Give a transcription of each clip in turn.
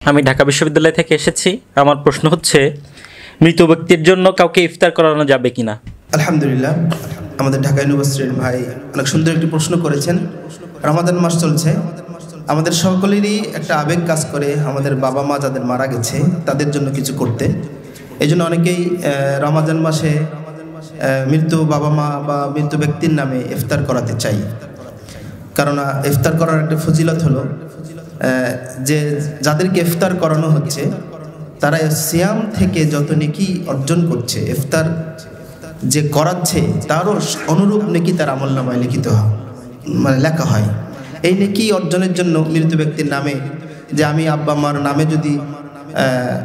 আমি ঢাকা বিশ্ববিদ্যালয় থেকে এসেছি। আমার প্রশ্ন হচ্ছে, মৃত ব্যক্তির জন্য কাউকে ইফতার করানো যাবে কিনা? আলহামদুলিল্লাহ, আমাদের ঢাকা ইউনিভার্সিটির ভাই অনেক সুন্দর একটি প্রশ্ন করেছেন। রমাদান মাস চলছে, আমাদের সকলেরই একটা আবেগ কাজ করে আমাদের বাবা মা যাদের মারা গেছে তাদের জন্য কিছু করতে। এই জন্য অনেকেই রমাদান মাসে মৃত বাবা মা বা মৃত ব্যক্তির নামে ইফতার করাতে চাই। কারণ ইফতার করার একটা ফজিলত হলো যে যাদেরকে ইফতার করানো হচ্ছে তারা সিয়াম থেকে যত নেকি অর্জন করছে, ইফতার যে করাচ্ছে তারও অনুরূপ নেকি তার আমলনামায় লিখিত হয়, মানে লেখা হয়। এই নেকি অর্জনের জন্য মৃত ব্যক্তির নামে, যে আমি আব্বা মার নামে যদি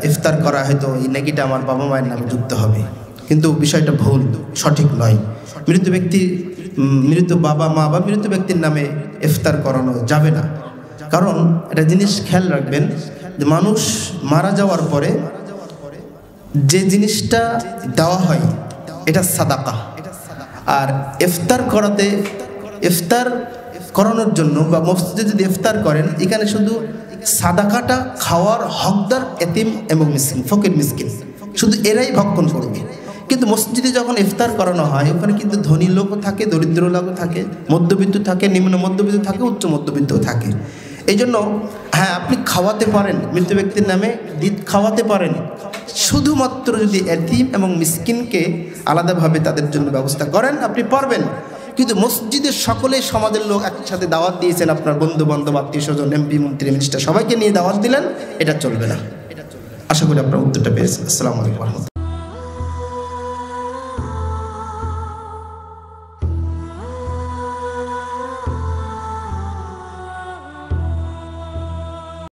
ইফতার করা হয়তো এই নেকিটা আমার বাবা মায়ের নামে যুক্ত হবে, কিন্তু বিষয়টা ভুল, সঠিক নয়। মৃত বাবা মা বা মৃত ব্যক্তির নামে ইফতার করানো যাবে না। কারণ একটা জিনিস খেয়াল রাখবেন যে মানুষ মারা যাওয়ার পরে যে জিনিসটা দেওয়া হয় এটা সাদাকা। আর ইফতার করানোর জন্য বা মসজিদে যদি ইফতার করেন, এখানে শুধু সাদাকাটা খাওয়ার হকদার এতিম এবং মিসকিন, ফকির মিসকিন, শুধু এরাই ভক্ষণ করবে। কিন্তু মসজিদে যখন ইফতার করানো হয় ওখানে কিন্তু ধনী লোকও থাকে, দরিদ্র লোকও থাকে, মধ্যবিত্ত থাকে, নিম্ন মধ্যবিত্ত থাকে, উচ্চ মধ্যবিত্তও থাকে। এই জন্য হ্যাঁ, আপনি খাওয়াতে পারেন, মৃত ব্যক্তির নামে খাওয়াতে পারেন, শুধুমাত্র যদি এতিম এবং মিসকিনকে আলাদাভাবে তাদের জন্য ব্যবস্থা করেন আপনি পারবেন। কিন্তু মসজিদের সকলে সমাজের লোক একসাথে দাওয়াত দিয়েছেন, আপনার বন্ধু বান্ধব, আত্মীয় স্বজন, এমপি, মন্ত্রী, মিনিস্টার সবাইকে নিয়ে দাওয়াত দিলেন, এটা চলবে না। আশা করি আপনার উত্তরটা পেয়েছেন। আসসালামু আলাইকুম।